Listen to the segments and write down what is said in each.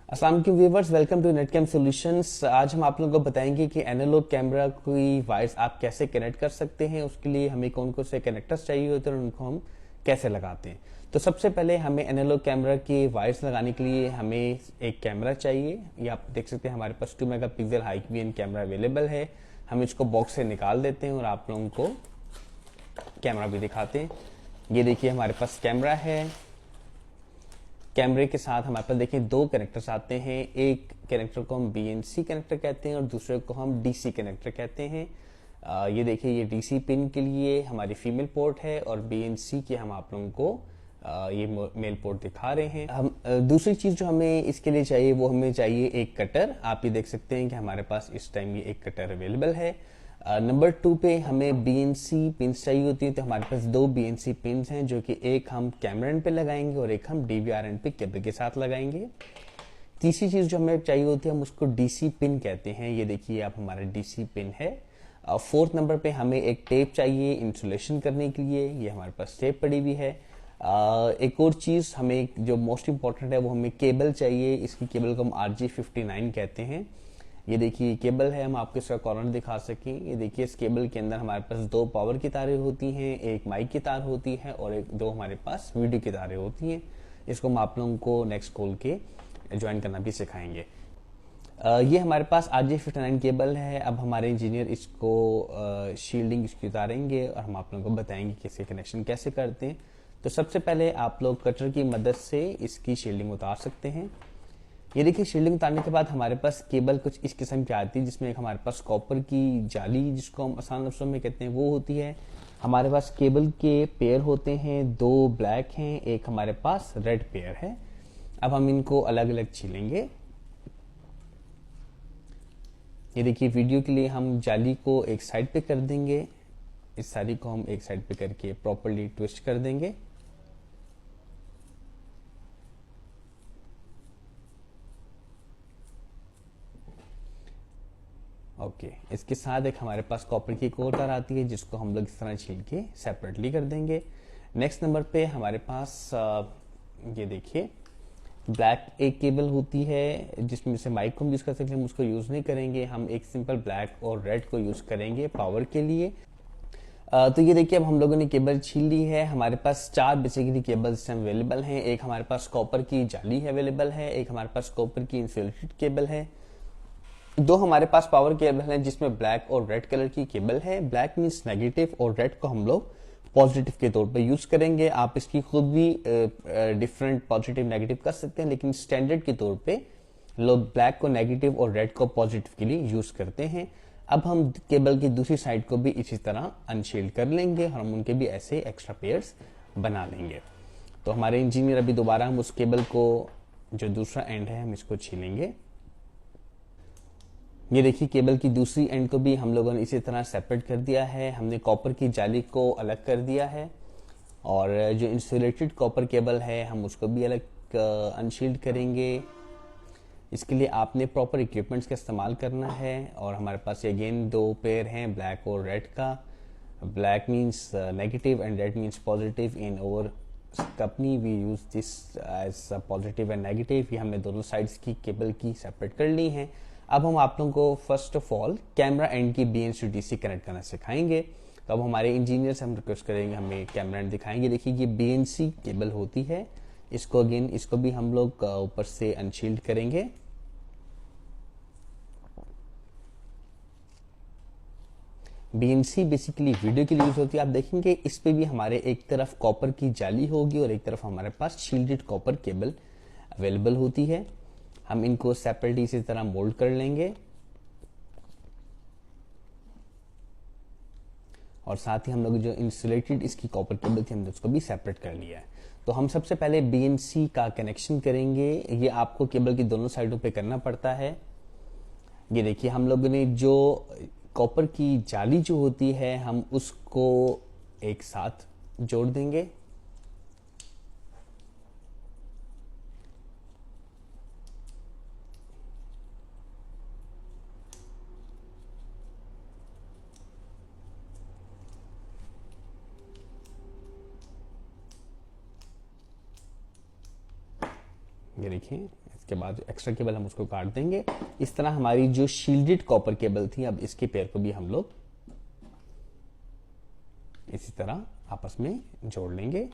अस्सलाम वालेकुम viewers, welcome to नेटकैम solutions. आज हम आप लोगों को बताएंगे कि एनालॉग कैमरा की वायर्स आप कैसे कनेक्ट कर सकते हैं। उसके लिए हमें कौन कौन से कनेक्टर्स चाहिए होते हैं और उनको हम कैसे लगाते हैं। तो सबसे पहले हमें एनालॉग कैमरा की वायर्स लगाने के लिए हमें एक कैमरा चाहिए। ये आप देख सकते हैं हमारे पास 2 मेगापिक्सल हाईवीएन कैमरा अवेलेबल है। हम इसको बॉक्स से निकाल देते हैं और आप लोगों को कैमरा भी दिखाते हैं। ये देखिए हमारे पास कैमरा है। कैमरे के साथ हमारे पास देखिए दो कनेक्टर्स आते हैं। एक कनेक्टर को हम बीएनसी कनेक्टर कहते हैं और दूसरे को हम डीसी कनेक्टर कहते हैं। ये देखिए ये डीसी पिन के लिए हमारी फीमेल पोर्ट है और बीएनसी के हम आप लोगों को ये मेल पोर्ट दिखा रहे हैं। हम दूसरी चीज जो हमें इसके लिए चाहिए वो हमें चाहिए एक कटर। आप ये देख सकते हैं कि हमारे पास इस टाइम ये एक कटर अवेलेबल है। नंबर 2 पे हमें बीएनसी पिंस चाहिए होती है। तो हमारे पास दो बीएनसी पिंस हैं जो कि एक हम कैमरा एंड पे लगाएंगे और एक हम डीवीआर एंड पे केबल के साथ लगाएंगे। तीसरी चीज जो हमें चाहिए होती है हम उसको डीसी पिन कहते हैं। ये देखिए आप हमारा डीसी पिन है। 4th नंबर पे हमें एक टेप चाहिए इंसुलेशन करने के लिए। ये हमारे पास टेप पड़ी हुई है। एक और चीज हमें जो मोस्ट इंपॉर्टेंट है वो हमें केबल चाहिए। इसकी केबल को हम RG59 कहते हैं। ये देखिए केबल है, हम आपको इसका कॉर्नर दिखा सकें। ये देखिए इस केबल के अंदर हमारे पास दो पावर की तारें होती हैं, एक माइक की तार होती है और एक दो हमारे पास वीडियो की तारें होती हैं। इसको हम आप लोगों को नेक्स्ट कॉल के ज्वाइन करना भी सिखाएंगे। ये हमारे पास RG59 केबल है। अब हमारे इंजीनियर इसको शील्डिंग इसकी उतारेंगे और हम आप लोगों को बताएंगे कि इसके कनेक्शन कैसे करते हैं। तो सबसे पहले आप लोग कटर की मदद से इसकी शील्डिंग उतार सकते हैं। ये देखिए शील्डिंग उतारने के बाद हमारे पास केबल कुछ इस किस्म की आती है, जिसमें एक हमारे पास कॉपर की जाली जिसको हम आसान लफ्जों में कहते हैं वो होती है। हमारे पास केबल के पेयर होते हैं, दो ब्लैक हैं, एक हमारे पास रेड पेयर है। अब हम इनको अलग अलग छीलेंगे। ये देखिए वीडियो के लिए हम जाली को एक साइड पे कर देंगे। इस सारी को हम एक साइड पे करके प्रॉपर्ली ट्विस्ट कर देंगे। ओके इसके साथ एक हमारे पास कॉपर की एक और तार आती है जिसको हम लोग इस तरह छील के सेपरेटली कर देंगे। नेक्स्ट नंबर पे हमारे पास ये देखिए ब्लैक एक केबल होती है जिसमें से माइक को हम यूज कर सकते हैं। हम उसको यूज नहीं करेंगे, हम एक सिंपल ब्लैक और रेड को यूज करेंगे पावर के लिए। तो ये देखिए अब हम लोगों ने केबल छील ली है। हमारे पास चार बेसिकली केबल्स अवेलेबल हैं। एक हमारे पास कॉपर की जाली अवेलेबल है, एक हमारे पास कॉपर की इंसुलेटेड केबल है, दो हमारे पास पावर केबल है जिसमें ब्लैक और रेड कलर की केबल है। ब्लैक मीन्स नेगेटिव और रेड को हम लोग पॉजिटिव के तौर पे यूज करेंगे। आप इसकी खुद भी डिफरेंट पॉजिटिव नेगेटिव कर सकते हैं, लेकिन स्टैंडर्ड के तौर पे लोग ब्लैक को नेगेटिव और रेड को पॉजिटिव के लिए यूज करते हैं। अब हम केबल की दूसरी साइड को भी इसी तरह अनशील्ड कर लेंगे और हम उनके भी ऐसे एक्स्ट्रा पेयर्स बना लेंगे। तो हमारे इंजीनियर अभी दोबारा हम उस केबल को जो दूसरा एंड है हम इसको छीलेंगे। ये देखिए केबल की दूसरी एंड को भी हम लोगों ने इसी तरह सेपरेट कर दिया है। हमने कॉपर की जाली को अलग कर दिया है और जो इंसुलेटेड कॉपर केबल है हम उसको भी अलग अनशील्ड करेंगे। इसके लिए आपने प्रॉपर इक्विपमेंट्स का इस्तेमाल करना है और हमारे पास अगेन दो पेयर हैं ब्लैक और रेड का। Black means negative and red means positive. In over company we use this as positive and negative. ये हमने दोनों साइड्स की केबल की सेपरेट कर ली है। अब हम आप लोगों को first of all camera and की बीएनसी टू डीसी कनेक्ट करना सिखाएंगे। तो अब हमारे इंजीनियर से हम रिक्वेस्ट करेंगे हमें कैमरा एंड दिखाएंगे। देखिए ये बीएनसी केबल होती है। इसको अगेन इसको भी हम लोग ऊपर से अनशील्ड करेंगे। बीएनसी बेसिकली वीडियो के लिए यूज होती है। आप देखेंगे इस पे भी हमारे एक तरफ कॉपर की जाली होगी और एक तरफ हमारे पास शील्डेड कॉपर केबल अवेलेबल होती है। हम इनको सेपरेटली इसी तरह मोल्ड कर लेंगे और साथ ही हम लोग जो इंसुलेटेड इसकी कॉपर केबल थी हमने उसको भी सेपरेट कर लिया है। तो हम सबसे पहले बीएनसी का कनेक्शन करेंगे। ये आपको केबल की दोनों साइडों पे करना पड़ता है। ये देखिए हम लोगों ने जो कॉपर की जाली जो होती है हम उसको एक साथ जोड़ देंगे। ये देखिए, इसके बाद एक्स्ट्रा केबल हम उसको काट देंगे। इस तरह हमारी जो शील्डेड कॉपर केबल थी, अब इसके पेयर को भी हम लोग इसी तरह आपस में जोड़ लेंगे।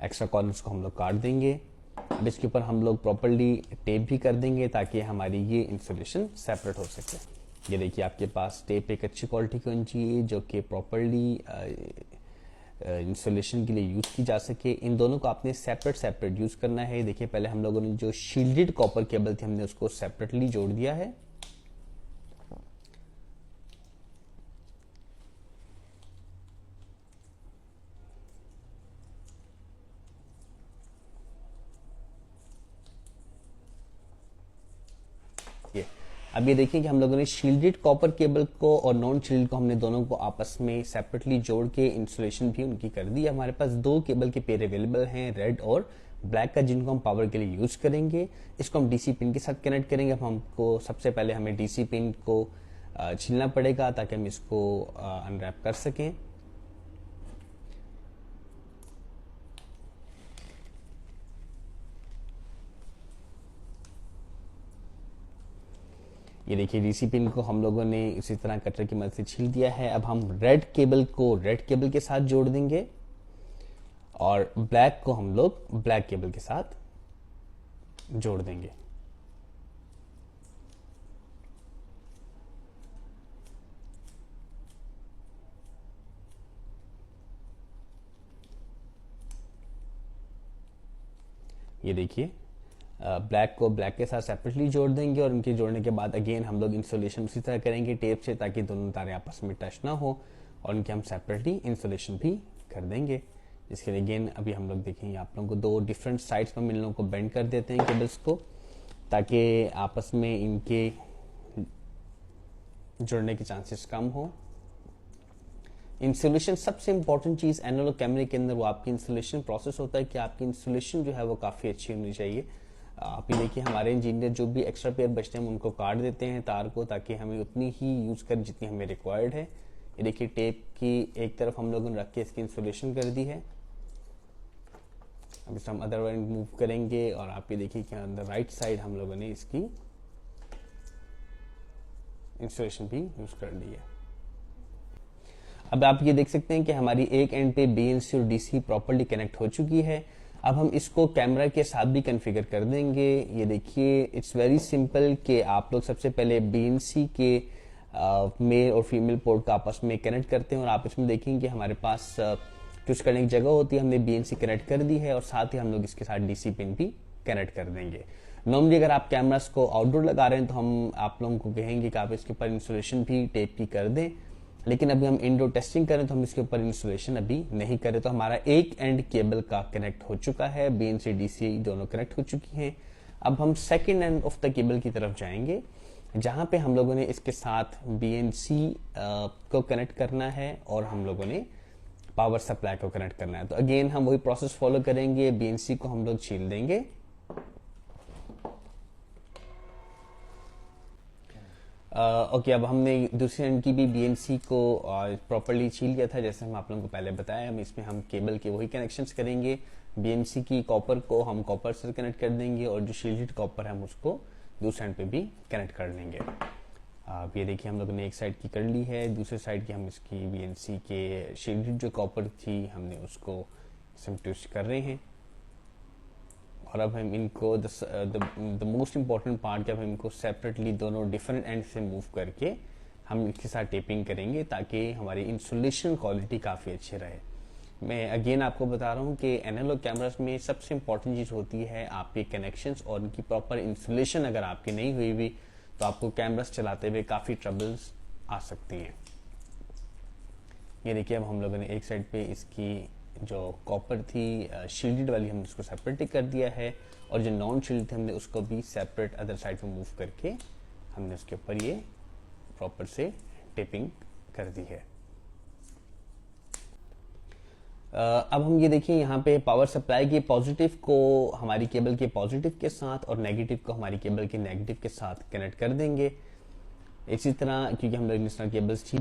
एक्स्ट्रा कॉर्नर्स को हम लोग काट देंगे। अब इसके ऊपर हम लोग प्रॉपर्ली टेप भी कर देंगे ताकि हमारी ये इंसुलेशन सेपरेट हो सके। ये देखिए, आपके पास टेप एक अच्छी क्वालिटी की होनी चाहिए जो कि प्रॉपर्ली इंसुलेशन के लिए यूज की जा सके। इन दोनों को आपने सेपरेट सेपरेट यूज करना है। देखिए, पहले हम लोगों ने जो शील्डेड कॉपर केबल थी हमने उसको सेपरेटली जोड़ दिया है। अब ये देखिए कि हम लोगों ने शील्डेड कॉपर केबल को और नॉन शील्डेड को हमने दोनों को आपस में सेपरेटली जोड़ के इंसुलेशन भी उनकी कर दी। हमारे पास दो केबल के पेयर अवेलेबल हैं, रेड और ब्लैक का, जिनको हम पावर के लिए यूज करेंगे। इसको हम डीसी पिन के साथ कनेक्ट करेंगे। अब हमको सबसे पहले हमें डीसी पिन को छीलना पड़ेगा ताकि हम इसको अनरैप कर सकें। ये देखिए, डीसी पिन को हम लोगों ने इसी तरह कटर की मदद से छील दिया है। अब हम रेड केबल को रेड केबल के साथ जोड़ देंगे और ब्लैक को हम लोग ब्लैक केबल के साथ जोड़ देंगे। ये देखिए, ब्लैक को ब्लैक के साथ सेपरेटली जोड़ देंगे और उनके जोड़ने के बाद अगेन हम लोग इंसुलेशन उसी तरह करेंगे टेप से, ताकि दोनों तारे आपस में टच ना हो, और उनके हम सेपरेटली इंसुलेशन भी कर देंगे। इसके लिए अगेन अभी हम लोग देखेंगे, आप लोगों को दो डिफरेंट साइड्स पर मिलने को बेंड कर देते हैं केबल्स को, ताकि आपस में इनके जुड़ने के चांसेस कम हो। इंसुलेशन सबसे इंपॉर्टेंट चीज एनालॉग कैमरे के अंदर वो आपकी इंसुलेशन प्रोसेस होता है कि आपकी इंसुलेशन जो है वो काफी अच्छी होनी चाहिए। आप ये देखिए, हमारे इंजीनियर जो भी एक्स्ट्रा पेयर बचते हैं हम उनको काट देते हैं तार को, ताकि हमें उतनी ही यूज करें जितनी हमें रिक्वायर्ड है। ये देखिए, टेप की एक तरफ हम लोगों ने रख के इसकी इंसुलेशन कर दी है। अब इसे हम अदर एंड मूव करेंगे और आप ये देखिए कि ऑन द राइट साइड हम लोगों ने इसकी इंसुलेशन भी यूज कर ली है। अब आप ये देख सकते हैं कि हमारी एक एंड पे बीएनसी और डीसी प्रॉपर्ली कनेक्ट हो चुकी है। अब हम इसको कैमरा के साथ भी कॉन्फ़िगर कर देंगे। ये देखिए, इट्स वेरी सिंपल कि आप लोग सबसे पहले बीएनसी के मेल और फीमेल पोर्ट का आपस में कनेक्ट करते हैं और आप इसमें देखेंगे कि हमारे पास चूज करने की जगह होती है, हमने बीएनसी कनेक्ट कर दी है और साथ ही हम लोग इसके साथ डीसी पिन भी कनेक्ट कर देंगे। नॉर्मली अगर आप कैमरास को आउटडोर लगा रहे हैं तो हम आप लोगों को कहेंगे कि आप इसके ऊपर इंसुलेशन भी टेप की कर दें, लेकिन अभी हम इंडोर टेस्टिंग करें तो हम इसके ऊपर इंसुलेशन अभी नहीं करें। तो हमारा एक एंड केबल का कनेक्ट हो चुका है, बीएनसी डीसी दोनों कनेक्ट हो चुकी हैं। अब हम second end of the cable की तरफ जाएंगे, जहां पे हम लोगों ने इसके साथ बीएनसी को कनेक्ट करना है और हम लोगों ने पावर सप्लाई को कनेक्ट करना है। तो अगेन हम वही प्रोसेस फॉलो करेंगे, बीएनसी को हम लोग छील देंगे। ओके, अब हमने दूसरी एंड की भी बीएनसी को प्रॉपर्ली छील लिया था, जैसे हम आप लोगों को पहले बताया। हम इसमें हम केबल के वही कनेक्शंस करेंगे। बीएनसी की कॉपर को हम कॉपर से कनेक्ट कर देंगे और जो शील्डेड कॉपर है हम उसको दूसरे एंड पे भी कनेक्ट कर लेंगे। अब ये देखिए, हम लोगों ने एक साइड की कर ली है, दूसरे साइड की हम इसकी बीएनसी के शील्डेड जो कॉपर थी हमने उसको ट्विस्ट कर रहे हैं। और अब हम इनको द मोस्ट इम्पॉर्टेंट पार्ट, जब हम इनको सेपरेटली दोनों डिफरेंट एंड से मूव करके हम इसके साथ टेपिंग करेंगे ताकि हमारी इंसुलेशन क्वालिटी काफ़ी अच्छी रहे। मैं अगेन आपको बता रहा हूँ कि एनालॉग कैमरास में सबसे इम्पॉर्टेंट चीज़ होती है आपके कनेक्शंस और उनकी प्रॉपर इंसुलेशन। अगर आपकी नहीं हुई भी तो आपको कैमरास चलाते हुए काफ़ी ट्रबल्स आ सकती हैं। ये देखिए, अब हम लोगों ने एक साइड पे इसकी जो कॉपर थी शील्डेड वाली हमने उसको सेपरेट कर दिया है और जो नॉन शील्ड थे हमने उसको भी सेपरेट अदर साइड पे मूव करके हमने उसके ऊपर ये प्रॉपर से टेपिंग कर दी है। अब हम ये देखिए, यहाँ पे पावर सप्लाई के पॉजिटिव को हमारी केबल के पॉजिटिव के साथ और नेगेटिव को हमारी केबल के नेगेटिव के साथ कनेक्ट कर देंगे। इसी तरह क्योंकि हम लोग इंटरनल केबल्स